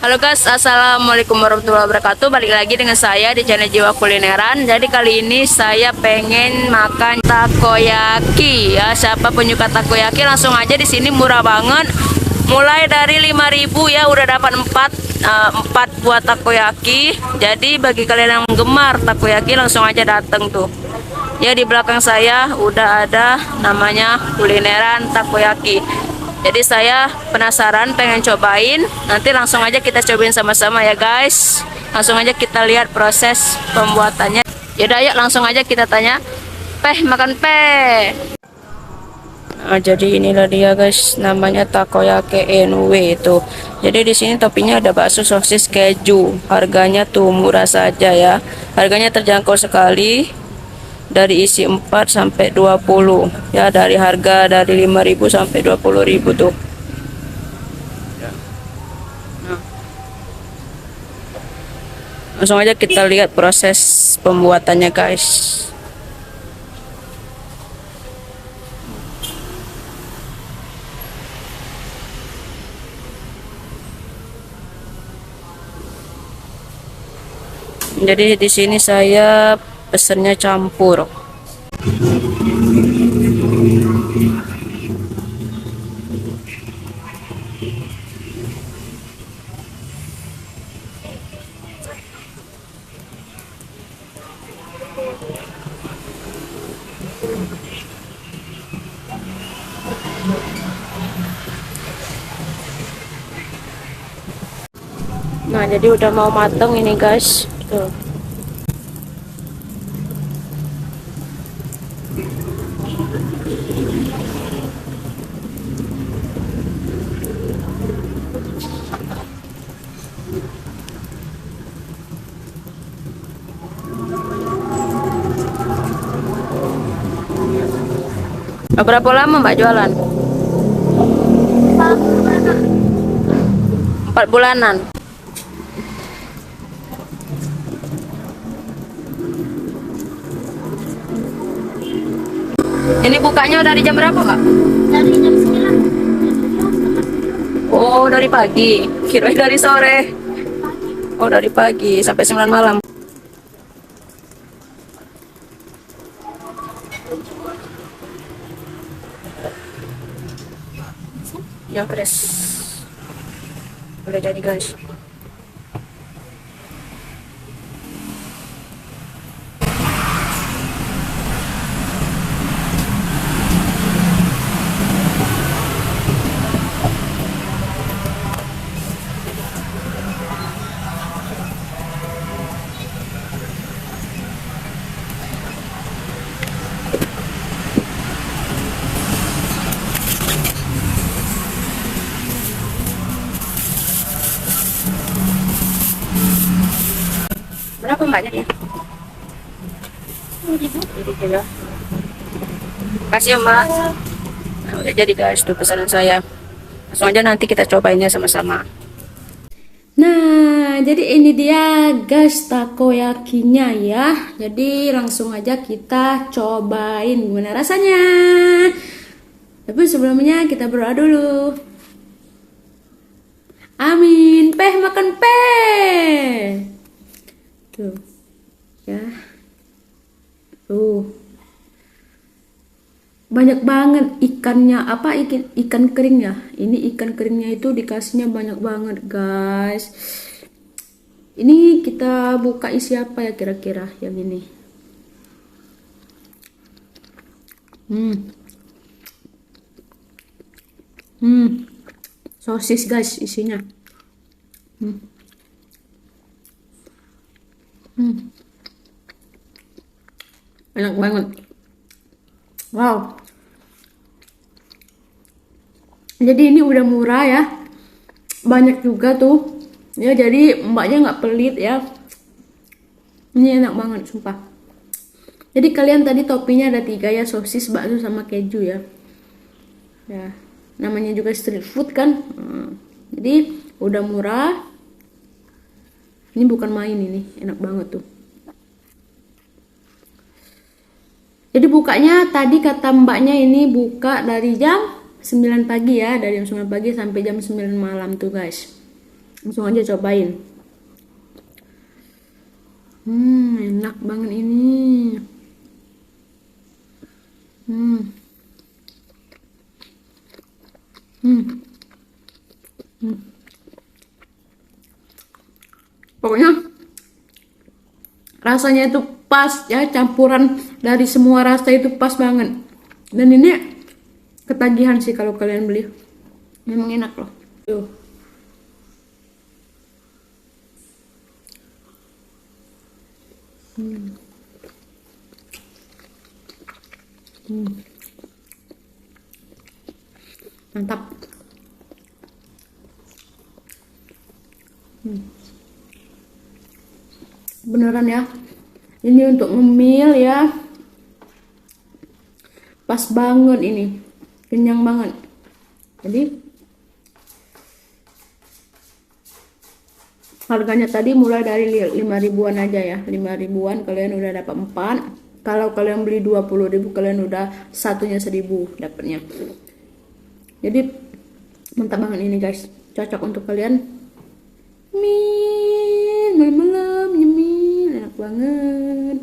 Halo guys, assalamualaikum warahmatullahi wabarakatuh. Balik lagi dengan saya di channel Jiwa Kulineran. Jadi kali ini saya pengen makan takoyaki ya. Siapa penyuka takoyaki langsung aja, di sini murah banget. Mulai dari 5.000 ya, udah dapat 4 buat takoyaki. Jadi bagi kalian yang gemar takoyaki langsung aja datang tuh. Ya, di belakang saya udah ada namanya Kulineran Takoyaki. Jadi saya penasaran, pengen cobain. Nanti langsung aja kita cobain sama-sama ya guys. Langsung aja kita lihat proses pembuatannya. Yaudah, yuk langsung aja kita tanya. Peh, makan peh. Nah, jadi inilah dia guys, namanya takoyaki NW itu. Jadi di sini toppingnya ada bakso, sosis, keju. Harganya tuh murah saja ya. Harganya terjangkau sekali. Dari isi 4 sampai 20 ya, dari harga dari 5.000 sampai 20.000 tuh. Nah, langsung aja kita lihat proses pembuatannya guys. Jadi di sini saya pesennya campur. Nah, jadi udah mau mateng ini guys. Tuh. Berapa lama Mbak jualan? 4 bulanan. Ini bukanya dari jam berapa Mbak? Dari jam 9. Oh, dari pagi. Kirain dari sore. Oh, dari pagi sampai 9 malam. Ya, fresh. Udah jadi guys. Berapa mbaknya ya? Jadi ya. Kasih ya mbak. Nah, udah jadi guys tuh pesanan saya. Langsung aja nanti kita cobainnya sama-sama. Nah, jadi ini dia guys takoyakinya ya. Jadi langsung aja kita cobain gimana rasanya. Tapi sebelumnya kita berdoa dulu. Amin. Peh, makan peh. Tuh ya, tuh banyak banget ikannya. Apa ikan kering ya, ini ikan keringnya itu dikasihnya banyak banget guys. Ini kita buka isi apa ya kira-kira yang ini. Sosis guys isinya. Enak banget. Wow. Jadi ini udah murah ya. Banyak juga tuh. Ya, jadi mbaknya nggak pelit ya. Ini enak banget sumpah. Jadi kalian tadi toppingnya ada 3 ya, sosis, bakso sama keju ya. Ya, namanya juga street food kan. Jadi udah murah. Ini bukan main, ini enak banget tuh. Jadi bukanya tadi kata mbaknya ini buka dari jam 9 pagi ya, dari jam 9 pagi sampai jam 9 malam tuh guys. Langsung aja cobain. Enak banget ini. Hmm. Hmm. Hmm. Pokoknya rasanya itu pas ya, campuran dari semua rasa itu pas banget. Dan ini ketagihan sih kalau kalian beli. Memang enak loh. Tuh. Hmm. Hmm. Mantap. Beneran ya, ini untuk ngemil ya, pas banget ini, kenyang banget. Jadi harganya tadi mulai dari 5 ribuan aja ya, 5 ribuan kalian udah dapat 4. Kalau kalian beli 20 ribu kalian udah satunya 1.000 dapatnya. Jadi mantap banget ini guys, cocok untuk kalian malam-malam nyemil, enak banget.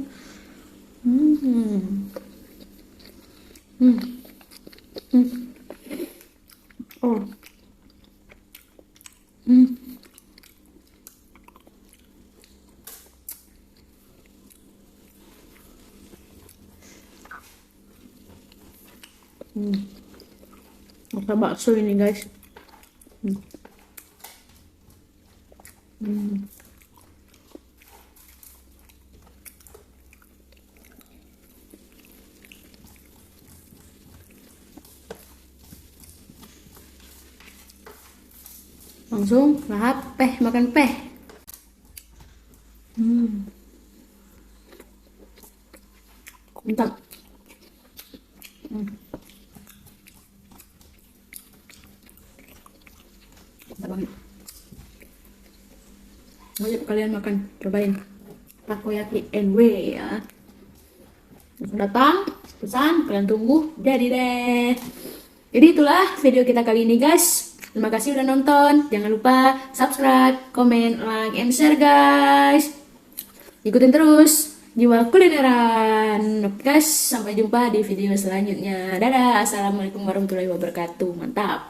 Oh. Rasa bakso ini guys. Langsung lahap makan peh. Mantap. Mantap banget. Wajib kalian makan, cobain takoyaki NW ya. Langsung datang, pesan, kalian tunggu, jadi deh. Jadi itulah video kita kali ini guys. Terima kasih udah nonton. Jangan lupa subscribe, comment, like, and share guys. Ikutin terus Jiwa Kulineran. Oke guys, sampai jumpa di video selanjutnya. Dadah, assalamualaikum warahmatullahi wabarakatuh. Mantap.